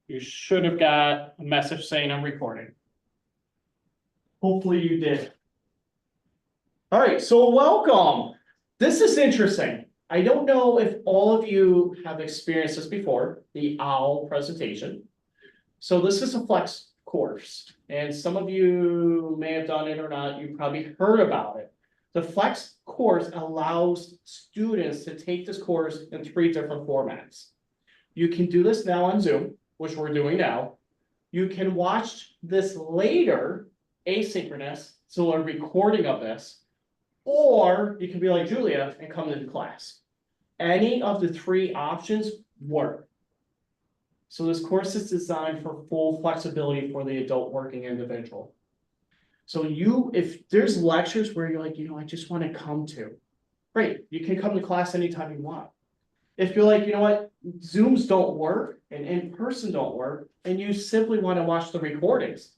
You should have got a message saying I'm recording. Hopefully you did. All right, so welcome. This is interesting. I don't know if all of you have experienced this before, the OWL presentation. So this is a flex course, and some of you may have done it or not. You probably heard about it. The flex course allows students to take this course in 3 different formats. You can do this now on Zoom, which we're doing now. You can watch this later, asynchronous, so a recording of this, or you can be like Julia and come into class. Any of the 3 options work. So this course is designed for full flexibility for the adult working individual. So if there's lectures where you're like, I just want to come to, great, you can come to class anytime you want. If you're like, Zooms don't work and in-person don't work, and you simply want to watch the recordings,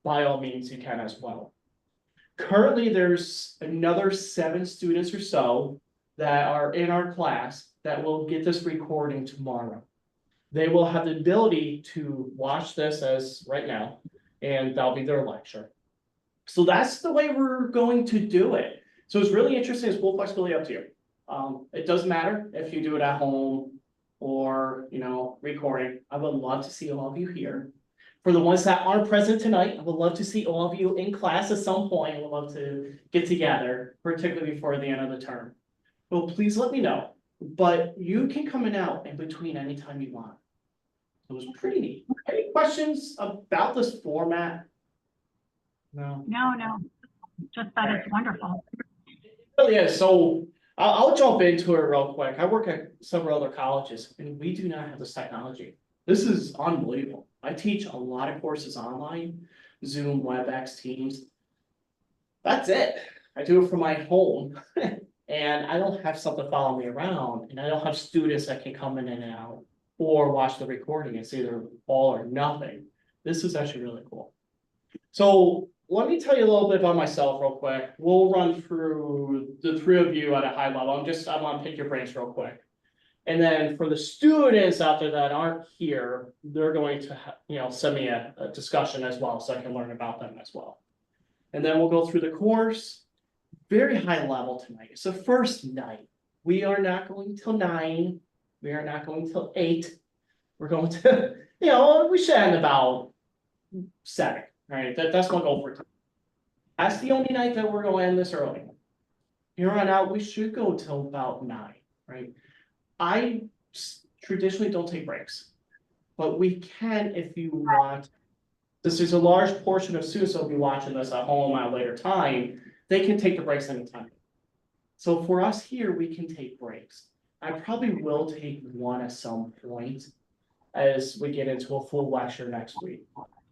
by all means, you can as well. Currently, there's another 7 students or so that are in our class that will get this recording tomorrow. They will have the ability to watch this as right now, and that'll be their lecture. So that's the way we're going to do it. So it's really interesting. It's full flexibility up to you. It doesn't matter if you do it at home or, recording. I would love to see all of you here. For the ones that aren't present tonight, I would love to see all of you in class at some point. I would love to get together, particularly before the end of the term. Well, please let me know. But you can come in out in between anytime you want. It was pretty neat. Any questions about this format? No. No. Just that it's wonderful. It really is. So I'll jump into it real quick. I work at several other colleges, and we do not have this technology. This is unbelievable. I teach a lot of courses online, Zoom, WebEx, Teams. That's it. I do it from my home. And I don't have something following me around, and I don't have students that can come in and out or watch the recording. It's either all or nothing. This is actually really cool. So let me tell you a little bit about myself real quick. We'll run through the 3 of you at a high level. I want to pick your brains real quick. And then for the students out there that aren't here, they're going to send me a discussion as well, so I can learn about them as well. And then we'll go through the course. Very high level tonight. It's the first night. We are not going till 9. We are not going till 8. We're going to, we should end about 7. Right? That's my goal for tonight. That's the only night that we're going to end this early. Here on out, we should go till about 9. Right? I traditionally don't take breaks, but we can if you want. Since there's a large portion of students that will be watching this at home at a later time, they can take the breaks anytime. So for us here, we can take breaks. I probably will take one at some point as we get into a full lecture next week.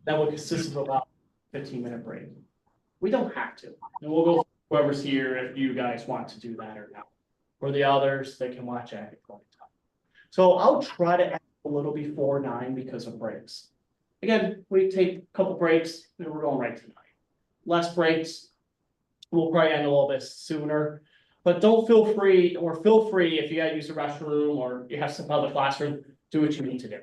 That will consist of about a 15-minute break. We don't have to. And we'll go for whoever's here if you guys want to do that or not. For the others, they can watch at any point in time. So I'll try to end a little before 9 because of breaks. Again, we take a couple breaks and we're going right to 9. Less breaks. We'll probably end a little bit sooner, but feel free if you gotta use the restroom or you have some other classroom, do what you need to do.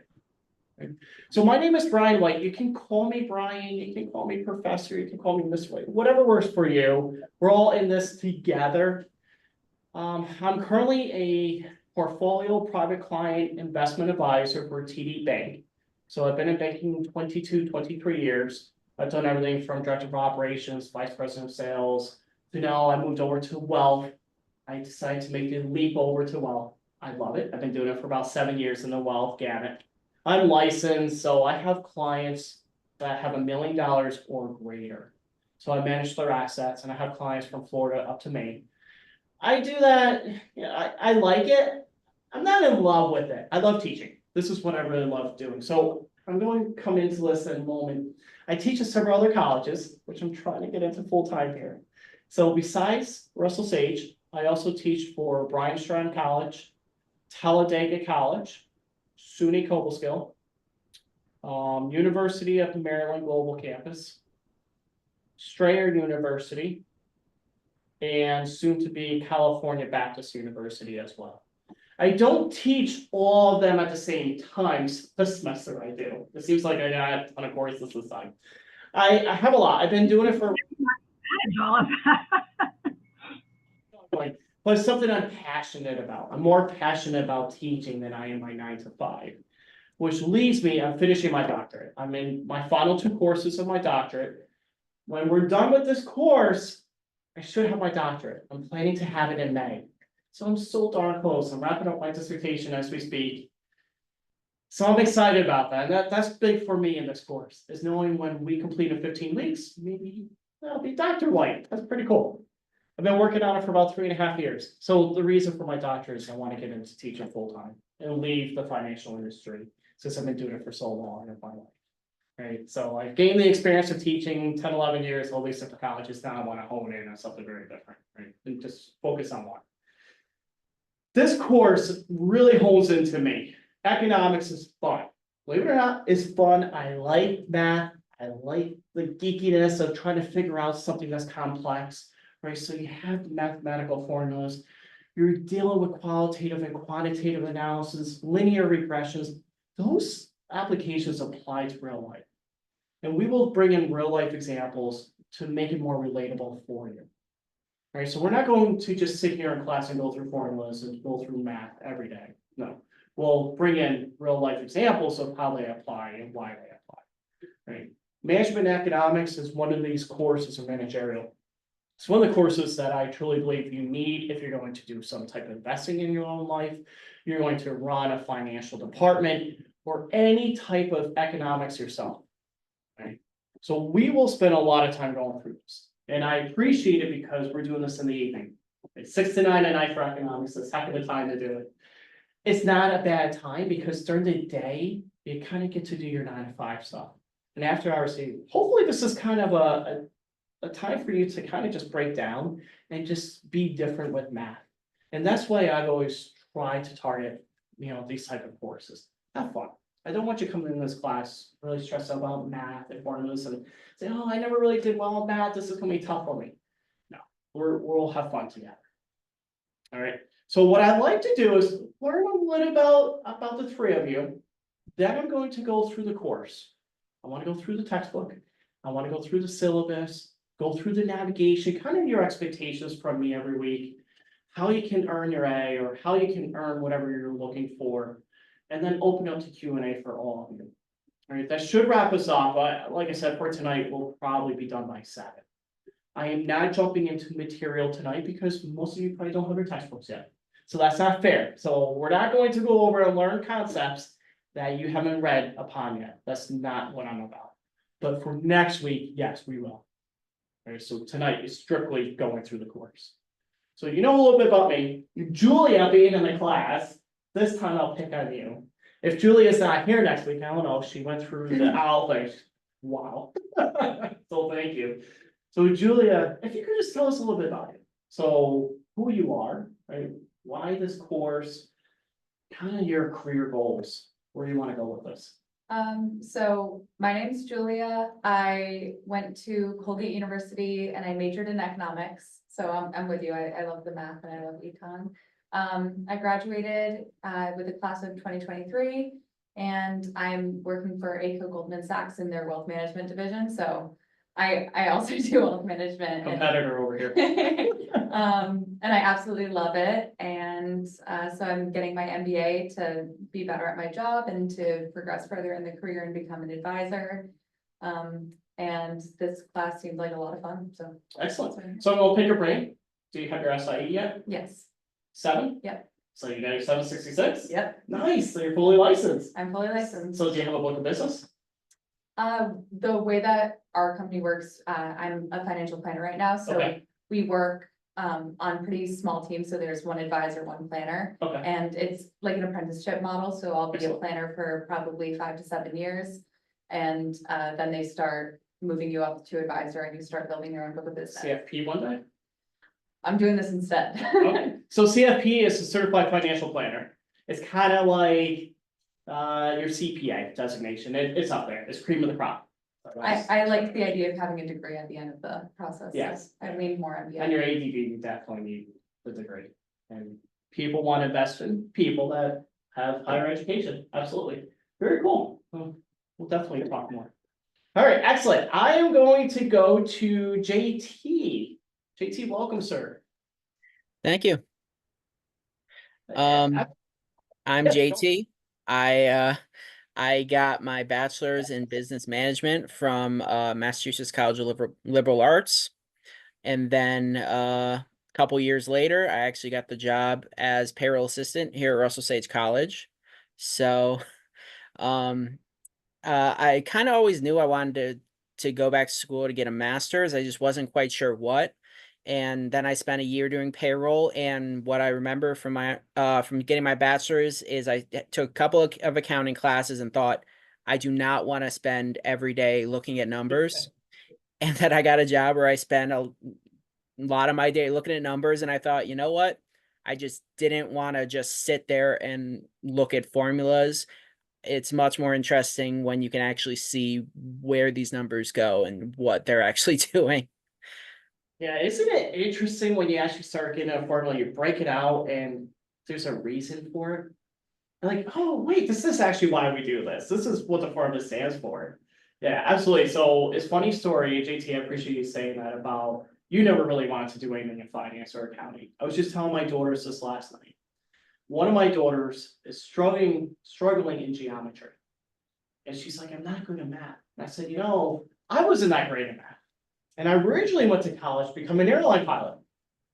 Okay? So my name is Brian White. You can call me Brian, you can call me Professor, you can call me Miss White, whatever works for you. We're all in this together. I'm currently a portfolio private client investment advisor for TD Bank. So I've been in banking 22, 23 years. I've done everything from director of operations, vice president of sales, to now I moved over to wealth. I decided to make the leap over to wealth. I love it. I've been doing it for about 7 years in the wealth gamut. I'm licensed, so I have clients that have $1 million or greater. So I manage their assets, and I have clients from Florida up to Maine. I do that, I like it. I'm not in love with it. I love teaching. This is what I really love doing. So I'm going to come into this in a moment. I teach at several other colleges, which I'm trying to get into full time here. So besides Russell Sage, I also teach for Bryan Strand College, Talladega College, SUNY Cobleskill, University of Maryland Global Campus, Strayer University, and soon to be California Baptist University as well. I don't teach all of them at the same time. This semester I do. It seems like I got a ton of courses this time. I have a lot. I've been doing it for Manage all of that. like, but it's something I'm passionate about. I'm more passionate about teaching than I am my 9 to 5. Which leads me, I'm finishing my doctorate. I'm in my final 2 courses of my doctorate. When we're done with this course, I should have my doctorate. I'm planning to have it in May. So I'm so darn close. I'm wrapping up my dissertation as we speak. So I'm excited about that. And that's big for me in this course, is knowing when we complete in 15 weeks, maybe I'll be Dr. White. That's pretty cool. I've been working on it for about 3.5 years. So the reason for my doctorate is I want to get into teaching full time and leave the financial industry since I've been doing it for so long in my life. Right, so I've gained the experience of teaching 10, 11 years, at least at the colleges. Now I want to hone in on something very different, right? And just focus on one. This course really hones into me. Economics is fun. Believe it or not, it's fun. I like math. I like the geekiness of trying to figure out something that's complex, right? So you have the mathematical formulas. You're dealing with qualitative and quantitative analysis, linear regressions. Those applications apply to real life. And we will bring in real life examples to make it more relatable for you. All right, so we're not going to just sit here in class and go through formulas and go through math every day. No, we'll bring in real life examples of how they apply and why they apply. Right? Management economics is one of these courses, or managerial. It's one of the courses that I truly believe you need if you're going to do some type of investing in your own life. You're going to run a financial department or any type of economics yourself. Right? So we will spend a lot of time going through this. And I appreciate it because we're doing this in the evening. It's 6 to 9 at night for economics. It's heck of a time to do it. It's not a bad time because during the day, you kind of get to do your 9 to 5 stuff. And after hours, hopefully this is kind of a time for you to kind of just break down and just be different with math. And that's why I've always tried to target, these type of courses. Have fun. I don't want you coming in this class really stressed out about math and formulas and say, oh, I never really did well in math. This is gonna be tough for me. No, we'll have fun together. All right. So what I'd like to do is learn a little about the 3 of you. Then I'm going to go through the course. I want to go through the textbook. I want to go through the syllabus, go through the navigation, kind of your expectations from me every week, how you can earn your A or how you can earn whatever you're looking for, and then open up to Q&A for all of you. All right, that should wrap us off. Like I said, for tonight, we'll probably be done by 7. I am not jumping into material tonight because most of you probably don't have your textbooks yet. So that's not fair. So we're not going to go over and learn concepts that you haven't read upon yet. That's not what I'm about. But for next week, yes, we will. All right, so tonight is strictly going through the course. So you know a little bit about me. Julia being in the class, this time I'll pick on you. If Julia's not here next week, I don't know, she went through the owl thing. Wow. So thank you. So Julia, if you could just tell us a little bit about you. So who you are, right? Why this course, kind of your career goals, where you want to go with this. So my name's Julia. I went to Colgate University and I majored in economics. So I'm with you. I love the math and I love econ. I graduated with the class of 2023 and I'm working for ACO Goldman Sachs in their wealth management division. So I also do wealth management. Competitor over here. And I absolutely love it. And so I'm getting my MBA to be better at my job and to progress further in the career and become an advisor. And this class seemed like a lot of fun, so. Excellent. So we'll pick your brain. Do you have your SIE yet? Yes. 7? Yep. So you got your 766? Yep, Nice, so you're fully licensed. I'm fully licensed. So do you have a book of business? The way that our company works, I'm a financial planner right now, so Okay. we work on pretty small teams, so there's 1 advisor, 1 planner. Okay, And it's like an apprenticeship model, so I'll be a Excellent. planner for probably 5 to 7 years. And then they start moving you up to advisor and you start building your own book of business. CFP one day? I'm doing this instead. Okay, so CFP is a certified financial planner. It's kind of like your CPA designation. It's up there. It's cream of the crop. I like the idea of having a degree at the end of the process. so Yes. I lean more on And the. your ADV, you definitely need the degree. And people want to invest in people that have higher education. Absolutely. Very cool. Well, we'll definitely talk more. All right, excellent. I am going to go to JT. JT, welcome, sir. Thank you. I'm Yeah, JT. I got my bachelor's in business management from Massachusetts College of Liberal Arts. And then a couple years later, I actually got the job as payroll assistant here at Russell Sage College. So I kind of always knew I wanted to go back to school to get a master's. I just wasn't quite sure what. And then I spent a year doing payroll. And what I remember from my from getting my bachelor's is I took a couple of accounting classes and thought, I do not want to spend every day looking at numbers. And then I got a job where I spent a lot of my day looking at numbers, and I thought, you know what? I just didn't want to just sit there and look at formulas. It's much more interesting when you can actually see where these numbers go and what they're actually doing. Yeah, isn't it interesting when you actually start getting a formula, you break it out and there's a reason for it? You're like, oh, wait, this is actually why we do this. This is what the formula stands for. Yeah, absolutely. So it's funny story, JT, I appreciate you saying that about you never really wanted to do anything in finance or accounting. I was just telling my daughters this last night. One of my daughters is struggling in geometry. And she's like, I'm not good at math. And I said, you know, I wasn't that great at math. And I originally went to college to become an airline pilot,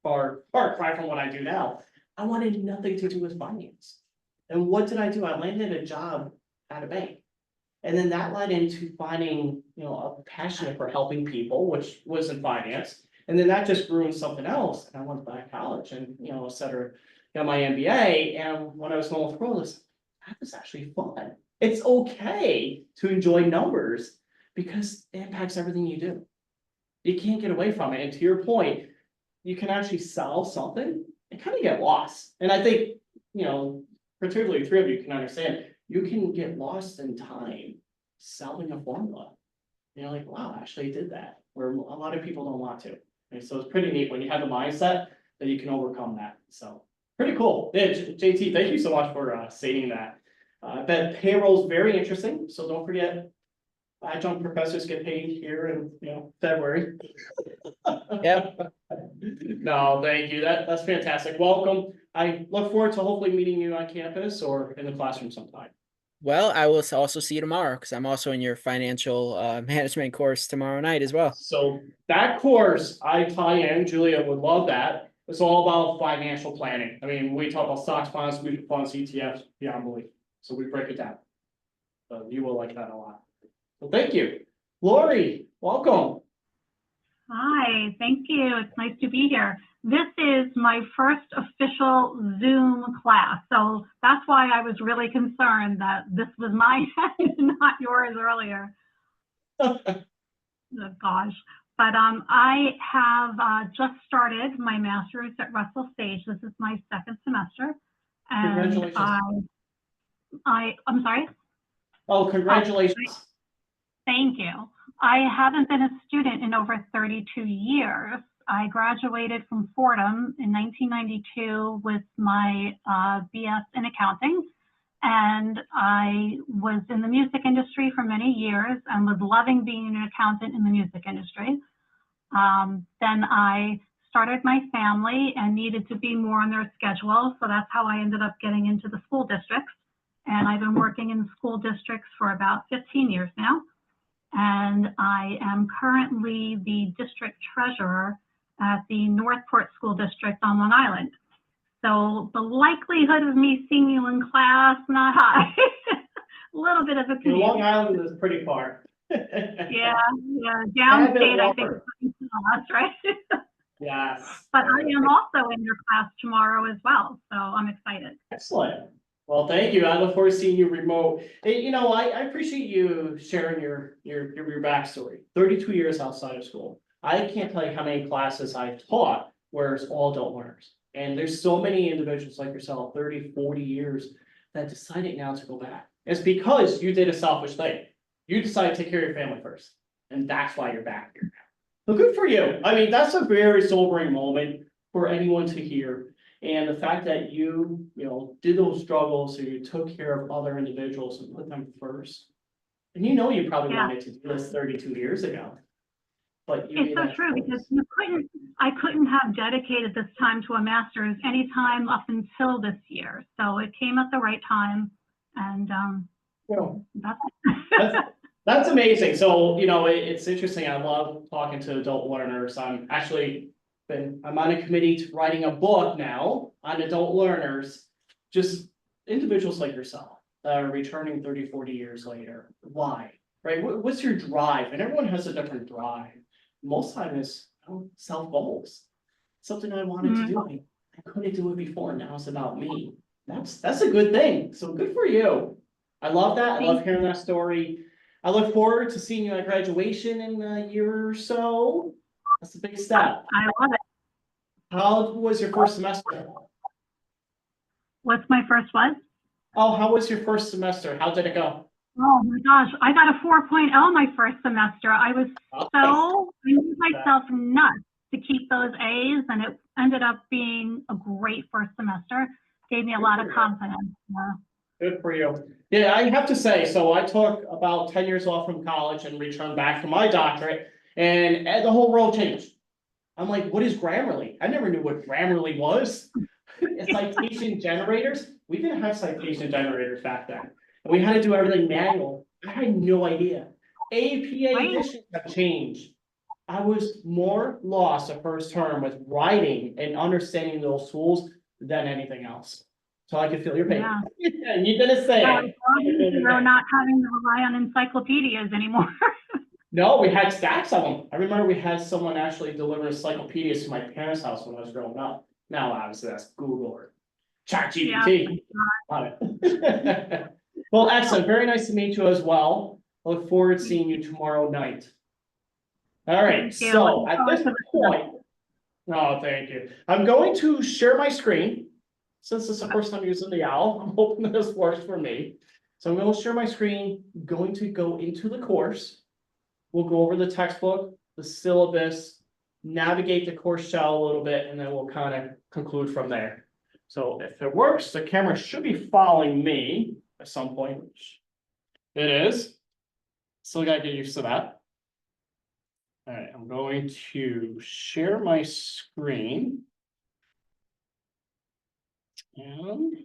far cry from what I do now. I wanted nothing to do with finance. And what did I do? I landed a job at a bank. And then that led into finding, you know, a passion for helping people, which was in finance. And then that just grew into something else. And I went back to college and, you know, et cetera, got my MBA. And when I was going through this, that was actually fun. It's okay to enjoy numbers because it impacts everything you do. You can't get away from it. And to your point, you can actually solve something and kind of get lost. And I think, you know, particularly three of you can understand, you can get lost in time solving a formula. And you're like, wow, I actually did that, where a lot of people don't want to. And so it's pretty neat when you have the mindset that you can overcome that. So pretty cool. Yeah, JT, thank you so much for stating that. I bet payroll is very interesting. So don't forget, adjunct professors get paid here in, you know, February. Yep. No, thank you. That's fantastic. Welcome. I look forward to hopefully meeting you on campus or in the classroom sometime. Well, I will also see you tomorrow because I'm also in your financial management course tomorrow night as well. So that course, I tie in, Julia would love that. It's all about financial planning. I mean, we talk about stocks, bonds, mutual funds, ETFs, beyond belief. So we break it down. So you will like that a lot. So thank you. Lori, welcome. Hi, thank you. It's nice to be here. This is my first official Zoom class, so that's why I was really concerned that this was mine, not yours earlier. Oh, gosh. But I have just started my master's at Russell Sage. This is my second semester. And congratulations. I'm sorry? Oh, congratulations. Thank you. I haven't been a student in over 32 years. I graduated from Fordham in 1992 with my BS in accounting, and I was in the music industry for many years and was loving being an accountant in the music industry. Then I started my family and needed to be more on their schedule, so that's how I ended up getting into the school districts. And I've been working in school districts for about 15 years now. And I am currently the district treasurer at the Northport School District on Long Island. So the likelihood of me seeing you in class, not high. A little bit of a commute. Long Island is pretty far. yeah, downstate I think it's us, right? Yes. But I am also in your class tomorrow as well, so I'm excited. Excellent. Well, thank you. I look forward to seeing you remote. Hey, you know, I appreciate you sharing your backstory. 32 years outside of school. I can't tell you how many classes I've taught where it's all adult learners. And there's so many individuals like yourself, 30, 40 years, that decided now to go back. It's because you did a selfish thing. You decided to take care of your family first. And that's why you're back here now. So good for you. I mean, that's a very sobering moment for anyone to hear. And the fact that did those struggles, so you took care of other individuals and put them first. And you probably Yeah. wanted to do this 32 years ago. But you It's made so that true choice. because I couldn't have dedicated this time to a master's anytime up until this year. So it came at the right time, and Well, that's That's amazing. So, it's interesting. I love talking to adult learners. I'm on a committee to writing a book now on adult learners. Just individuals like yourself that are returning 30, 40 years later. Why? Right? What's your drive? And everyone has a different drive. Most time is self goals. Something I wanted to do. I couldn't do it before. Now it's about me. That's a good thing. So good for you. I love that. I love hearing that story. I look forward to seeing you at graduation in a year or so. That's a big step. I love it. How was your first semester? What's my first one? Oh, how was your first semester? How did it go? Oh my gosh, I got a 4.0 my first semester. I was I made myself nuts to keep those A's, and it ended up being a great first semester. Gave me a lot of confidence. Good for you. Yeah, I have to say, so I took about 10 years off from college and returned back for my doctorate, and the whole world changed. I'm like, what is Grammarly? I never knew what Grammarly was. Citation generators. We didn't have citation generators back then. And we had to do everything manual. I had no idea. APA Right. editions have changed. I was more lost the first term with writing and understanding those tools than anything else. So I could feel your pain. Yeah. And you didn't say Well, it. we're not having to rely on encyclopedias anymore. No, we had stacks of them. I remember we had someone actually deliver encyclopedias to my parents' house when I was growing up. Now, obviously, that's Google or ChatGPT. Love it. Well, excellent. Very nice to meet you as well. I look forward to seeing you tomorrow night. All right, Thank you. so at this point, thank you. I'm going to share my screen. Since this is the first time using the owl, I'm hoping that this works for me. So I'm going to share my screen, going to go into the course. We'll go over the textbook, the syllabus, navigate the course shell a little bit, and then we'll kind of conclude from there. So if it works, the camera should be following me at some point, which it is. Still gotta get used to that. All right, I'm going to share my screen. And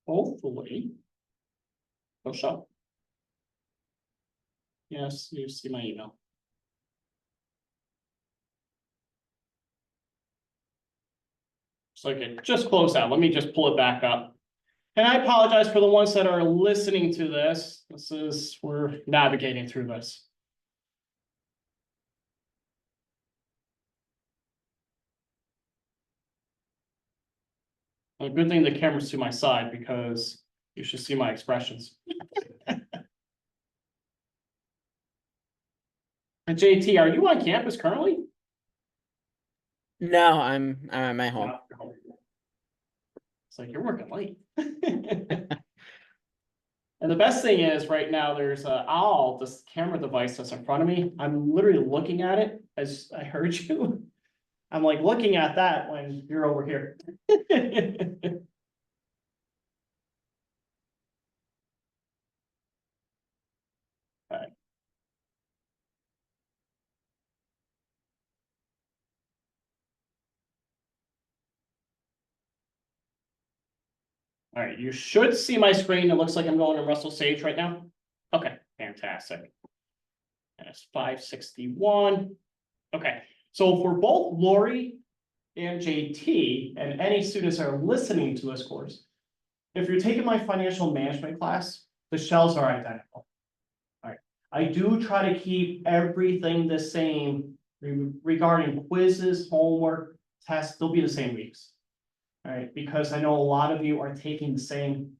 hopefully it'll show. Yes, you see my email. So okay, just close out. Let me just pull it back up. And I apologize for the ones that are listening to this. We're navigating through this. A good thing the camera's to my side because you should see my expressions. And JT, are you on campus currently? No, I'm at my home. It's like you're working late. And the best thing is right now there's this camera device that's in front of me. I'm literally looking at it as I heard you. I'm like looking at that when you're over here. All right, you should see my screen. It looks like I'm going to Russell Sage right now. Okay, fantastic. That's 561. Okay, so for both Lori and JT, and any students that are listening to this course, if you're taking my financial management class, the shells are identical. All right, I do try to keep everything the same regarding quizzes, homework, tests, they'll be the same weeks. All right, because I know a lot of you are taking the same,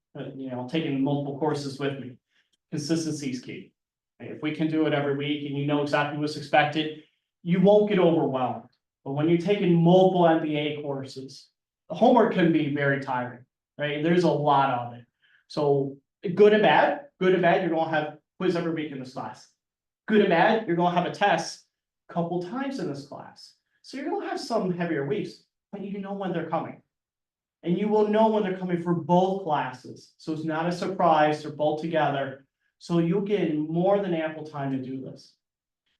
taking multiple courses with me. Consistency is key. If we can do it every week and you know exactly what's expected, you won't get overwhelmed. But when you're taking multiple MBA courses, the homework can be very tiring, right? There's a lot of it. So good and bad, you're gonna have quiz every week in this class. Good and bad, you're gonna have a test a couple times in this class. So you're gonna have some heavier weeks, but you know when they're coming. And you will know when they're coming for both classes, so it's not a surprise, they're both together. So you'll get more than ample time to do this.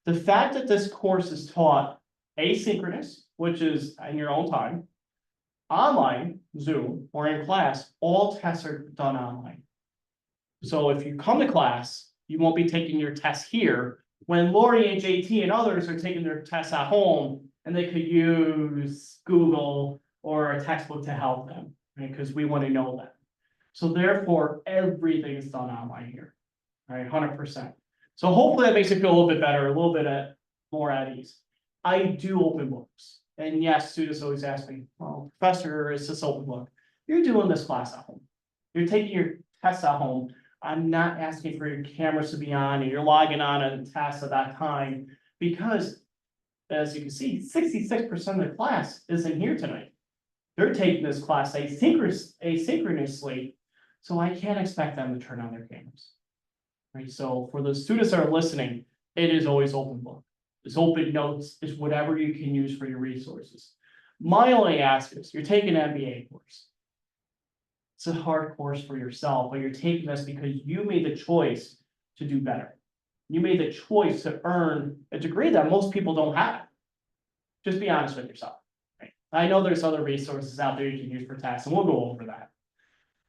The fact that this course is taught asynchronous, which is in your own time, online, Zoom, or in class, all tests are done online. So if you come to class, you won't be taking your tests here, when Lori and JT and others are taking their tests at home, and they could use Google or a textbook to help them, right? Because we want to know that. So therefore, everything is done online here, right? 100%. So hopefully that makes you feel a little bit better, a little bit more at ease. I do open books. And yes, students always ask me, well, professor, is this open book? You're doing this class at home. You're taking your tests at home. I'm not asking for your cameras to be on and you're logging on and tests at that time, because as you can see, 66% of the class isn't here tonight. They're taking this class asynchronously, so I can't expect them to turn on their cameras. Right, so for the students that are listening, it is always open book. It's open notes, it's whatever you can use for your resources. My only ask is, you're taking an MBA course. It's a hard course for yourself, but you're taking this because you made the choice to do better. You made the choice to earn a degree that most people don't have. Just be honest with yourself. Right? I know there's other resources out there you can use for tests, and we'll go over that.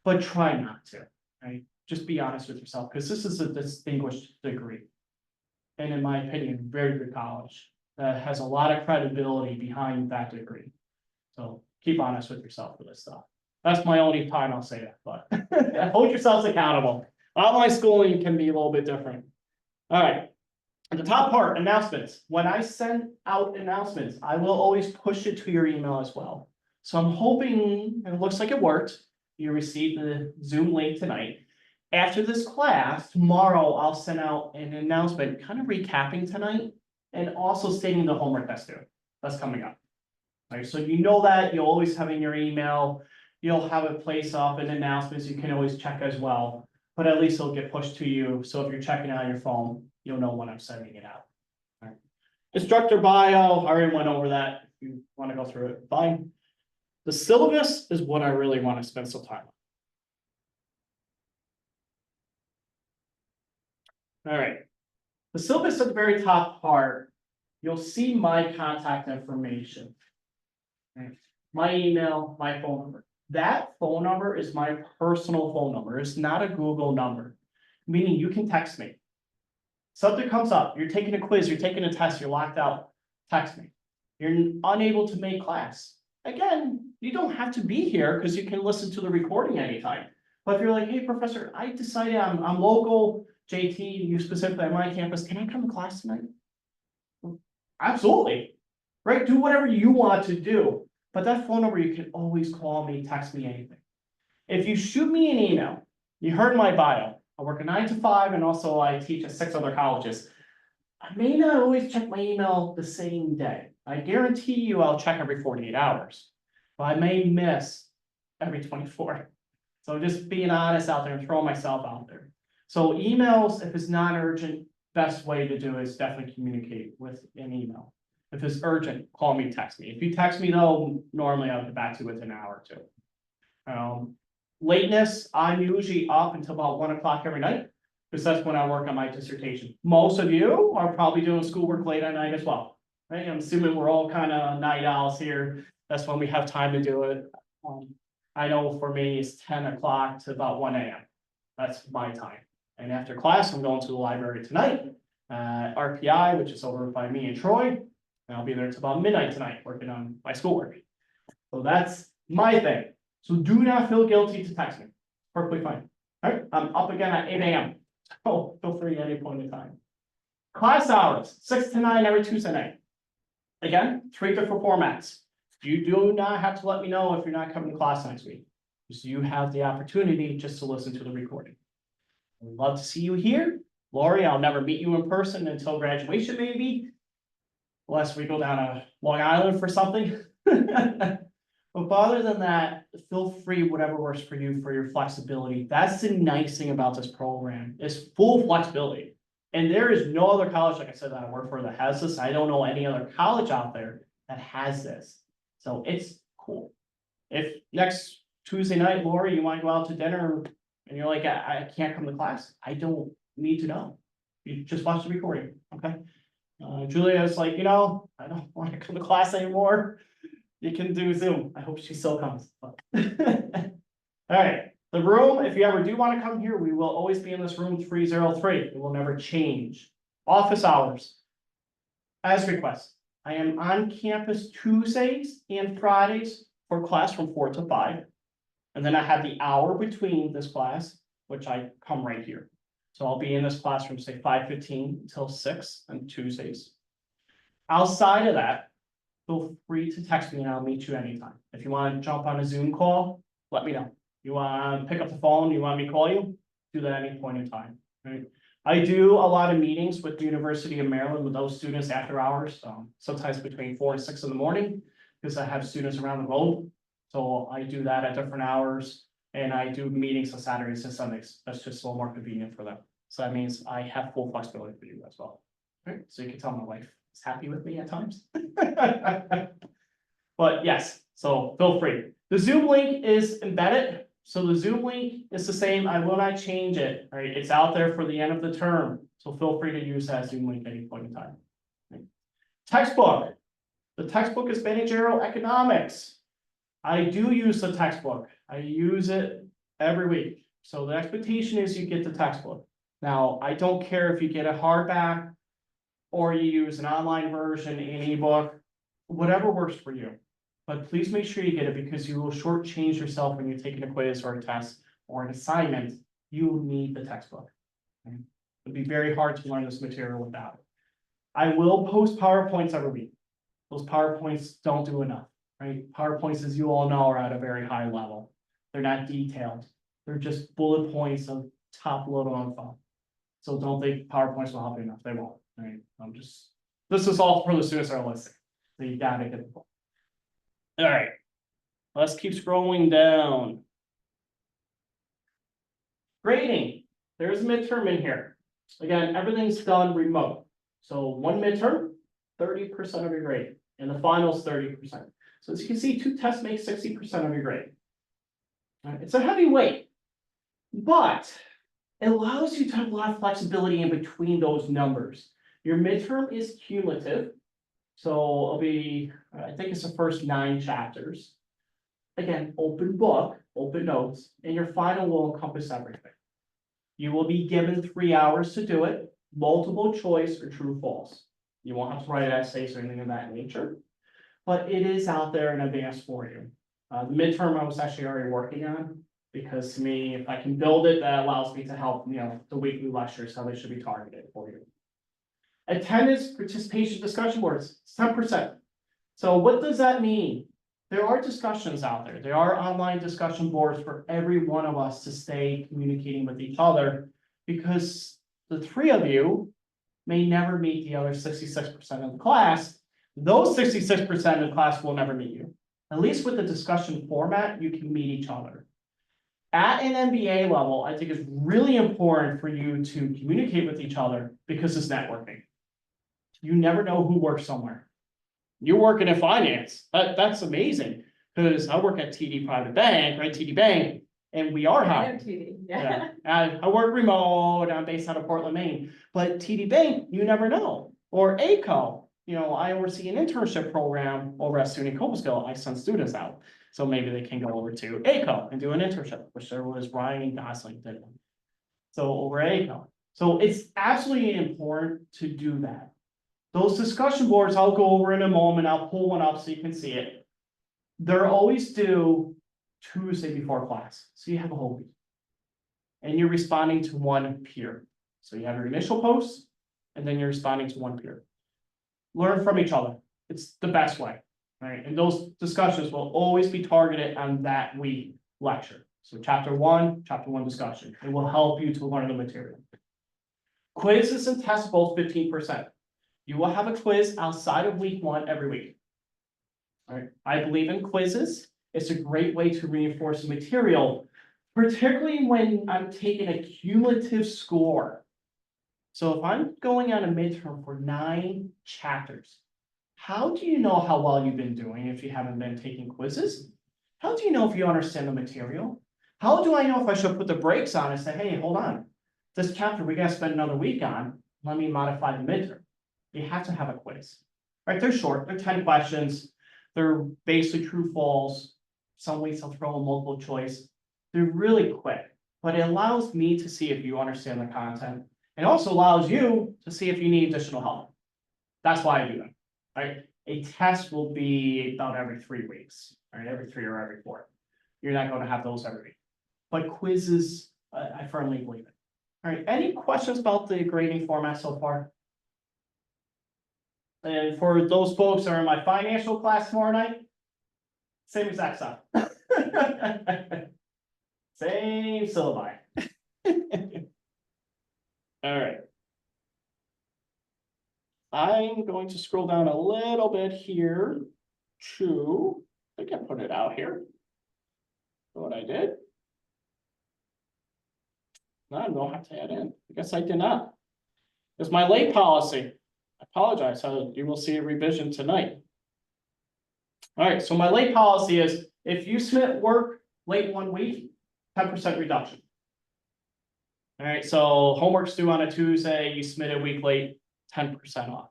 But try not to, right? Just be honest with yourself, because this is a distinguished degree. And in my opinion, very good college that has a lot of credibility behind that degree. So keep honest with yourself for this stuff. That's my only time I'll say that, but hold yourselves accountable. Online schooling can be a little bit different. All right. At the top part, announcements. When I send out announcements, I will always push it to your email as well. So I'm hoping, and it looks like it worked, you received the Zoom link tonight. After this class, tomorrow, I'll send out an announcement kind of recapping tonight and also stating the homework that's coming up. Right, so you know that you'll always have in your email, you'll have a place up in announcements, you can always check as well, but at least it'll get pushed to you. So if you're checking it on your phone, you'll know when I'm sending it out. All right. Instructor bio, I already went over that. If you want to go through it, fine. The syllabus is what I really want to spend some time on. All right. The syllabus at the very top part, you'll see my contact information. Right. My email, my phone number. That phone number is my personal phone number. It's not a Google number, meaning you can text me. Something comes up, you're taking a quiz, you're taking a test, you're locked out, text me. You're unable to make class. Again, you don't have to be here because you can listen to the recording anytime. But if you're like, hey, professor, I decided I'm local, JT, you specifically on my campus, can I come to class tonight? Absolutely, right? Do whatever you want to do. But that phone number, you can always call me, text me, anything. If you shoot me an email, you heard my bio, I work a 9 to 5 and also I teach at 6 other colleges. I may not always check my email the same day. I guarantee you I'll check every 48 hours, but I may miss every 24. So just being honest out there and throwing myself out there. So emails, if it's not urgent, best way to do is definitely communicate with an email. If it's urgent, call me, text me. If you text me though, normally I'll get back to you within an hour or two. Lateness, I'm usually up until about 1 o'clock every night, because that's when I work on my dissertation. Most of you are probably doing schoolwork late at night as well, right? I'm assuming we're all kind of night owls here. That's when we have time to do it. I know for me, it's 10 o'clock to about 1 a.m. That's my time. And after class, I'm going to the library tonight, RPI, which is over by me and Troy. And I'll be there until about midnight tonight, working on my schoolwork. So that's my thing. So do not feel guilty to text me. Perfectly fine. All right, I'm up again at 8 a.m. So feel free at any point in time. Class hours, 6 to 9 every Tuesday night. Again, 3 different formats. You do not have to let me know if you're not coming to class next week. Just you have the opportunity just to listen to the recording. I'd love to see you here. Lori, I'll never meet you in person until graduation, maybe. Unless we go down to Long Island for something. But other than that, feel free, whatever works for you for your flexibility. That's the nice thing about this program, is full flexibility. And there is no other college, like I said, that I work for that has this. I don't know any other college out there that has this. So it's cool. If next Tuesday night, Lori, you wanna go out to dinner and you're like, I can't come to class, I don't need to know. You just watch the recording, okay? Julia's like, I don't wanna come to class anymore. You can do Zoom. I hope she still comes. All right, the room, if you ever do wanna come here, we will always be in this room 303. It will never change. Office hours. As requested, I am on campus Tuesdays and Fridays for class from 4 to 5. And then I have the hour between this class, which I come right here. So I'll be in this class from say 5:15 till 6 on Tuesdays. Outside of that, feel free to text me and I'll meet you anytime. If you want to jump on a Zoom call, let me know. You want to pick up the phone, you want me to call you, do that at any point in time, right? I do a lot of meetings with the University of Maryland with those students after hours, sometimes between 4 and 6 in the morning, because I have students around the globe. So I do that at different hours, and I do meetings on Saturdays and Sundays. That's just a little more convenient for them. So that means I have full flexibility for you as well. Right, so you can tell my wife is happy with me at times. But yes, so feel free. The Zoom link is embedded. So the Zoom link is the same. I will not change it, right? It's out there for the end of the term. So feel free to use that Zoom link at any point in time. Right? Textbook. The textbook is managerial economics. I do use the textbook. I use it every week. So the expectation is you get the textbook. Now, I don't care if you get a hardback or you use an online version, an ebook, whatever works for you. But please make sure you get it because you will shortchange yourself when you're taking a quiz or a test or an assignment. You will need the textbook. Okay? It'd be very hard to learn this material without it. I will post PowerPoints every week. Those PowerPoints don't do enough, right? PowerPoints, as you all know, are at a very high level. They're not detailed. They're just bullet points of top load on phone. So don't think PowerPoints will help you enough. They won't, right? This is all for the students that are listening. So you gotta get the book. All right, let's keep scrolling down. Grading, there's a midterm in here. Again, everything's done remote. So one midterm, 30% of your grade, and the finals 30%. So as you can see, 2 tests make 60% of your grade. All right, it's a heavy weight, but it allows you to have a lot of flexibility in between those numbers. Your midterm is cumulative. So it'll be, I think it's the first 9 chapters. Again, open book, open notes, and your final will encompass everything. You will be given 3 hours to do it, multiple choice or true false. You won't have to write essays or anything of that nature, but it is out there in advance for you. The midterm I was actually already working on, because to me, if I can build it, that allows me to help, the weekly lectures, how they should be targeted for you. Attendance, participation, discussion boards, 10%. So what does that mean? There are discussions out there. There are online discussion boards for every one of us to stay communicating with each other, because the 3 of you may never meet the other 66% of the class. Those 66% of the class will never meet you. At least with the discussion format, you can meet each other. At an MBA level, I think it's really important for you to communicate with each other because it's networking. You never know who works somewhere. You're working in finance. That's amazing, because I work at TD Private Bank, right? TD Bank, and we are I know hiring. TD, Yeah, I work remote. I'm based out of Portland, Maine. But TD Bank, you never know. Or ACO, I oversee an internship program over at SUNY Cobleskill. I send students out, so maybe they can go over to ACO and do an internship, which there was Ryan Gosling did. So over at ACO. So it's absolutely important to do that. Those discussion boards, I'll go over in a moment. I'll pull one up so you can see it. They're always due Tuesday before class, so you have a whole week. And you're responding to one peer. So you have your initial post, and then you're responding to one peer. Learn from each other. It's the best way, right? And those discussions will always be targeted on that week lecture. So chapter one discussion. It will help you to learn the material. Quizzes and tests both 15%. You will have a quiz outside of week 1 every week. All right. I believe in quizzes. It's a great way to reinforce the material, particularly when I'm taking a cumulative score. So if I'm going on a midterm for 9 chapters, How do you know how well you've been doing if you haven't been taking quizzes? How do you know if you understand the material? How do I know if I should put the brakes on and say, hey, hold on, this chapter we gotta spend another week on, let me modify the midterm. You have to have a quiz, right? They're short, they're 10 questions, they're basically true, false. Some weeks I'll throw in multiple choice. They're really quick, but it allows me to see if you understand the content. It also allows you to see if you need additional help. That's why I do them, right? A test will be about every 3 weeks, right? Every 3 or every 4. You're not going to have those every week. But quizzes, I firmly believe it. All right, any questions about the grading format so far? And for those folks that are in my financial class tomorrow night, same exact stuff. Same syllabi. All right. I'm going to scroll down a little bit here to, I think I put it out here. What I did. No, I don't have to add in. I guess I did not. It's my late policy. I apologize. You will see a revision tonight. All right, so my late policy is if you submit work late 1 week, 10% reduction. All right, so homework's due on a Tuesday, you submit a week late, 10% off.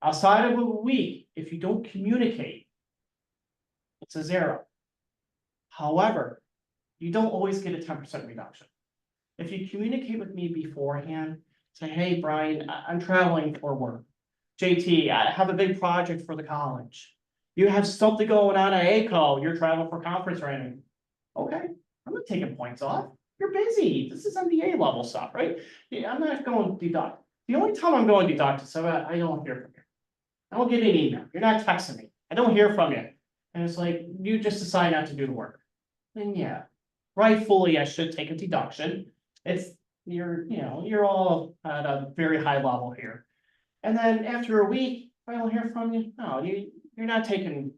Outside of a week, if you don't communicate, it's a 0. However, you don't always get a 10% reduction. If you communicate with me beforehand, say, hey, Brian, I'm traveling for work. JT, I have a big project for the college. You have something going on at ACO, you're traveling for conference or anything. Okay, I'm not taking points off. You're busy. This is MBA level stuff, right? Yeah, I'm not going to deduct. The only time I'm going to deduct is so I don't hear from you. I don't get an email. You're not texting me. I don't hear from you. And it's like, you just decide not to do the work. Then yeah, rightfully, I should take a deduction. It's, you're all at a very high level here. And then after a week, if I don't hear from you, no, you're not taking,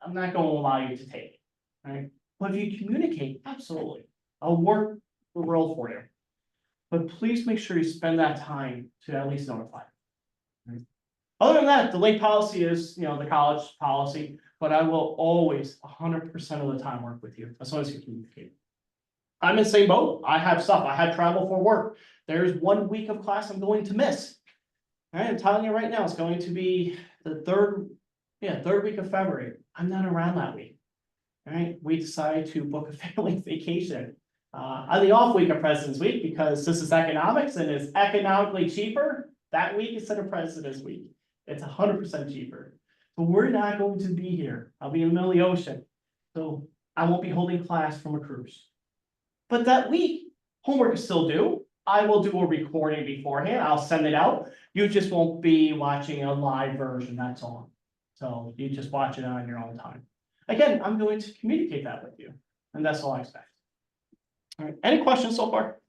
I'm not going to allow you to take it, right? But if you communicate, absolutely, I'll work the role for you. But please make sure you spend that time to at least notify. Right? Other than that, the late policy is, the college policy, but I will always 100% of the time work with you as long as you communicate. I'm in the same boat. I have stuff. I have travel for work. There's 1 week of class I'm going to miss. All right, I'm telling you right now, it's going to be the third week of February. I'm not around that week. All right, we decided to book a family vacation on the off week of President's Week because this is economics and it's economically cheaper that week instead of President's Week. It's 100% cheaper. But we're not going to be here. I'll be in the middle of the ocean. So I won't be holding class from a cruise. But that week, homework is still due. I will do a recording beforehand. I'll send it out. You just won't be watching a live version, that's all. So you just watch it on your own time. Again, I'm going to communicate that with you, and that's all I expect. All right, any questions so far?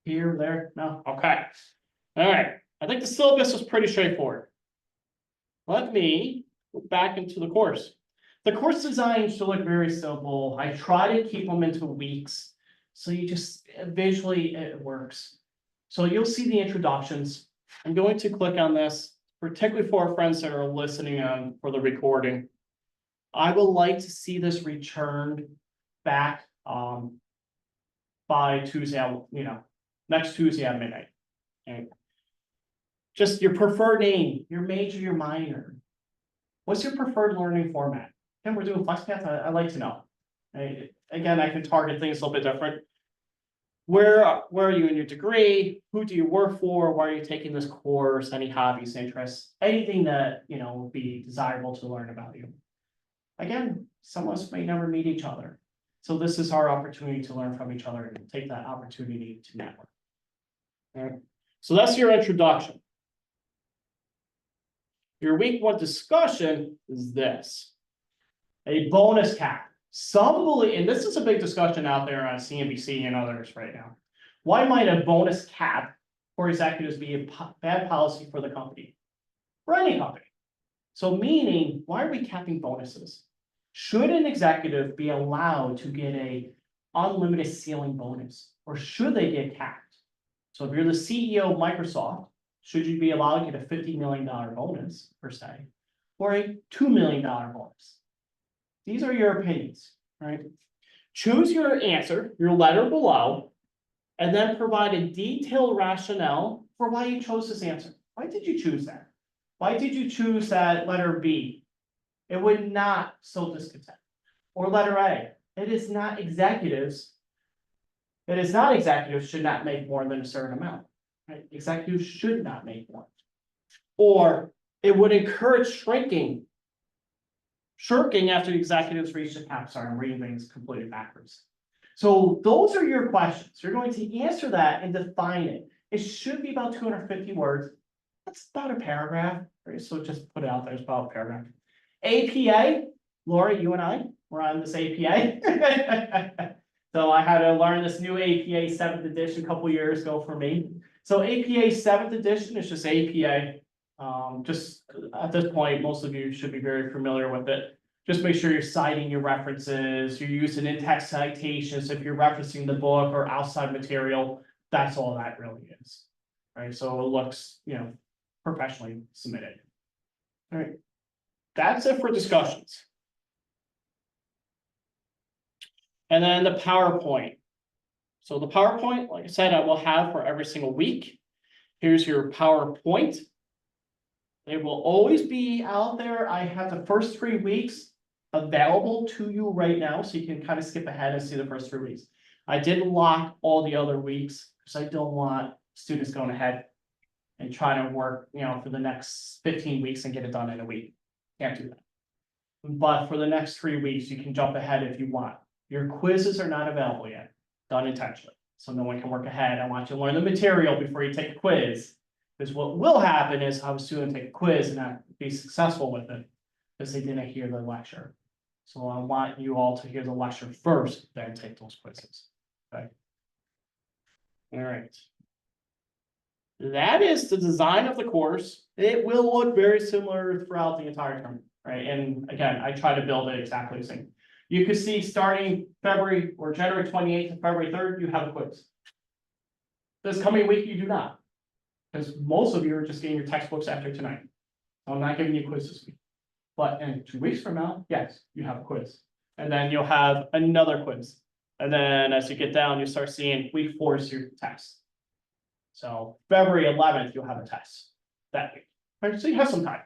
Here, there, no? Okay. All right, I think the syllabus was pretty straightforward. Let me go back into the course. The course design should look very simple. I try to keep them into weeks. So you just visually it works. So you'll see the introductions. I'm going to click on this, particularly for our friends that are listening on for the recording. I would like to see this returned back by Tuesday, next Tuesday at midnight. Okay. Just your preferred name, your major, your minor. What's your preferred learning format? And we're doing FlexPath, I'd like to know. Again, I can target things a little bit different. Where are you in your degree? Who do you work for? Why are you taking this course? Any hobbies, interests, anything that would be desirable to learn about you. Again, some of us may never meet each other. So this is our opportunity to learn from each other and take that opportunity to network. All right. So that's your introduction. Your week 1 discussion is this. A bonus cap. Some believe, and this is a big discussion out there on CNBC and others right now. Why might a bonus cap for executives be a bad policy for the company? For any company. So meaning, why are we capping bonuses? Should an executive be allowed to get a unlimited ceiling bonus? Or should they get capped? So if you're the CEO of Microsoft, should you be allowed to get a $50 million bonus per se, or a $2 million bonus? These are your opinions, right? Choose your answer, your letter below, and then provide a detailed rationale for why you chose this answer. Why did you choose that? Why did you choose that letter B? It would not sow discontent. Or letter A, it is not executives. It is not executives should not make more than a certain amount, right? Executives should not make more. Or it would encourage shirking after the executives reach the cap. Sorry, I'm reading things completely backwards. So those are your questions. You're going to answer that and define it. It should be about 250 words. That's about a paragraph, right? So just put it out there, it's about a paragraph. APA, Laura, you and I, we're on this APA. So I had to learn this new APA 7th edition a couple years ago for me. So APA 7th edition is just APA. Just at this point, most of you should be very familiar with it. Just make sure you're citing your references, you're using in-text citations. If you're referencing the book or outside material, that's all that really is. Right, so it looks, professionally submitted. All right, that's it for discussions. And then the PowerPoint. So the PowerPoint, like I said, I will have for every single week. Here's your PowerPoint. It will always be out there. I have the first 3 weeks available to you right now, so you can kind of skip ahead and see the first 3 weeks. I did lock all the other weeks because I don't want students going ahead and trying to work, for the next 15 weeks and get it done in a week. Can't do that. But for the next 3 weeks, you can jump ahead if you want. Your quizzes are not available yet, done intentionally. So no one can work ahead. I want you to learn the material before you take a quiz. Because what will happen is have a student take a quiz and not be successful with it because they didn't hear the lecture. So I want you all to hear the lecture first, then take those quizzes. Okay. All right. That is the design of the course. It will look very similar throughout the entire term, right? And again, I try to build it exactly the same. You can see starting February or January 28th to February 3rd, you have a quiz. This coming week, you do not. Because most of you are just getting your textbooks after tonight. So I'm not giving you a quiz this week. But in 2 weeks from now, yes, you have a quiz. And then you'll have another quiz. And then as you get down, you start seeing week 4 is your test. So February 11th, you'll have a test that week. Right, so you have some time.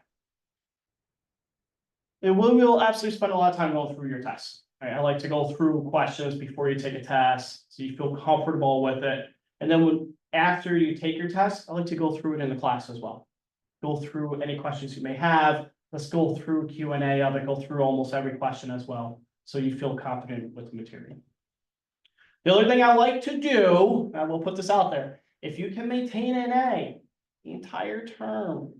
And we will absolutely spend a lot of time going through your tests. Right? I like to go through questions before you take a test, so you feel comfortable with it. And then after you take your test, I like to go through it in the class as well. Go through any questions you may have. Let's go through Q&A of it, go through almost every question as well, so you feel confident with the material. The other thing I like to do, and we'll put this out there, if you can maintain an A the entire term,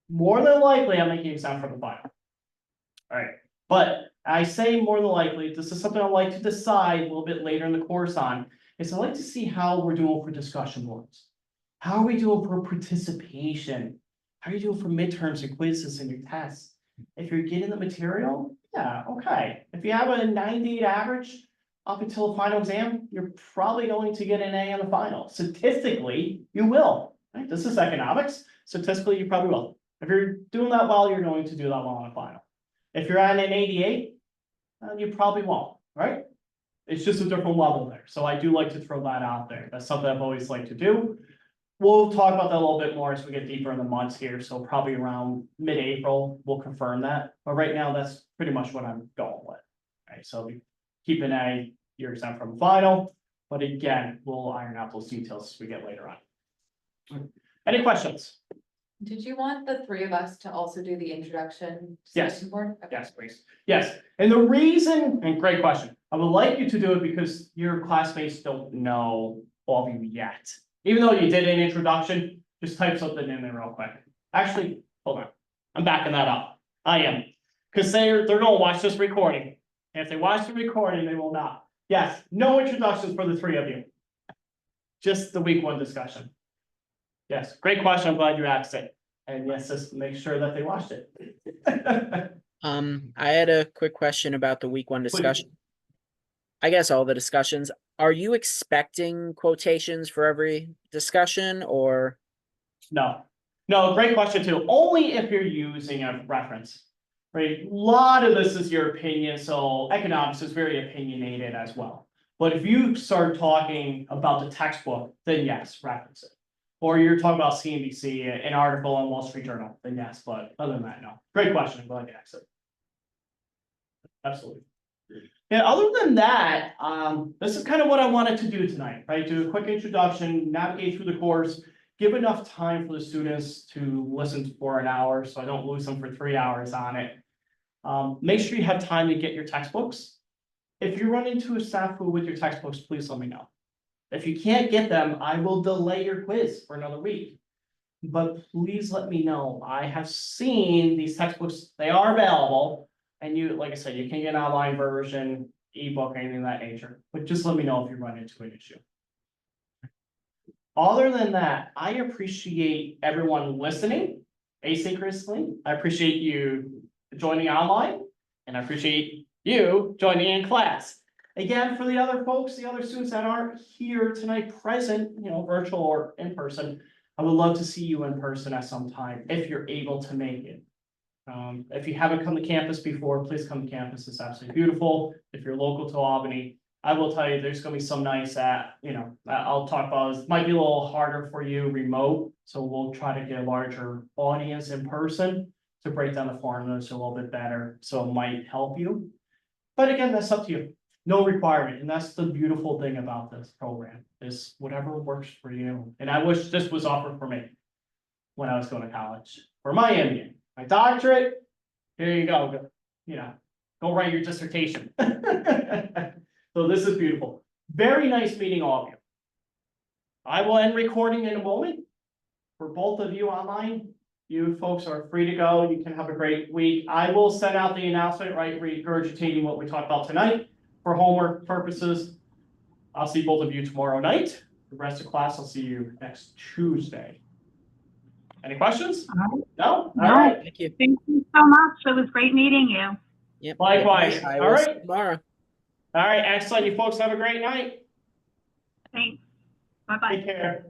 more than likely I'm making you exam for the final. All right, but I say more than likely, this is something I like to decide a little bit later in the course on, is I like to see how we're doing for discussion boards. How are we doing for participation? How are you doing for midterms and quizzes and your tests? If you're getting the material, yeah, okay. If you have a 98 average up until the final exam, you're probably going to get an A on the final. Statistically, you will. Right? This is economics. Statistically, you probably will. If you're doing that well, you're going to do that well on the final. If you're at an 88, you probably won't, right? It's just a different level there. So I do like to throw that out there. That's something I've always liked to do. We'll talk about that a little bit more as we get deeper in the months here. So probably around mid-April, we'll confirm that. But right now, that's pretty much what I'm going with. Right, so keep an eye, you're exempt from the final. But again, we'll iron out those details as we get later on. Any questions? Did you want the 3 of us to also do the introduction? Yes. Discussion board? Okay. Yes, please. Yes, and the reason, and great question, I would like you to do it because your classmates don't know all of you yet. Even though you did an introduction, just type something in there real quick. Actually, hold on, I'm backing that up. I am, because they're gonna watch this recording. And if they watch the recording, they will not. Yes, no introductions for the 3 of you. Just the week 1 discussion. Yes, great question. I'm glad you asked it. And yes, just make sure that they watched it. I had a quick question about the week 1 discussion. I guess all the discussions. Are you expecting quotations for every discussion, or No, great question too. Only if you're using a reference, right? A lot of this is your opinion, so economics is very opinionated as well. But if you start talking about the textbook, then yes, reference it. Or you're talking about CNBC, an article on Wall Street Journal, then yes, but other than that, no. Great question, I'm glad you asked it. Absolutely. And other than that, this is kind of what I wanted to do tonight, right? Do a quick introduction, navigate through the course, give enough time for the students to listen for an hour, so I don't lose them for 3 hours on it. Make sure you have time to get your textbooks. If you run into a snafu with your textbooks, please let me know. If you can't get them, I will delay your quiz for another week. But please let me know. I have seen these textbooks, they are available. And you, like I said, you can get an online version, ebook, anything of that nature. But just let me know if you run into an issue. Other than that, I appreciate everyone listening asynchronously. I appreciate you joining online, and I appreciate you joining in class. Again, for the other folks, the other students that aren't here tonight present, virtual or in person, I would love to see you in person at some time if you're able to make it. If you haven't come to campus before, please come to campus. It's absolutely beautiful. If you're local to Albany, I will tell you, there's gonna be some nights that, I'll talk about, it might be a little harder for you remote. So we'll try to get a larger audience in person to break down the formulas a little bit better. So it might help you. But again, that's up to you. No requirement. And that's the beautiful thing about this program is whatever works for you. And I wish this was offered for me when I was going to college for my MBA, my doctorate. Here you go. Go write your dissertation. So this is beautiful. Very nice meeting all of you. I will end recording in a moment. For both of you online, you folks are free to go. You can have a great week. I will send out the announcement, right, regurgitating what we talked about tonight for homework purposes. I'll see both of you tomorrow night. The rest of class, I'll see you next Tuesday. Any questions? No? All right. Thank you. Thank you so much. It was great meeting you. Yep. Likewise. I All will see right. you tomorrow. All right, excellent. You folks have a great night. Thanks. Bye-bye. Take care.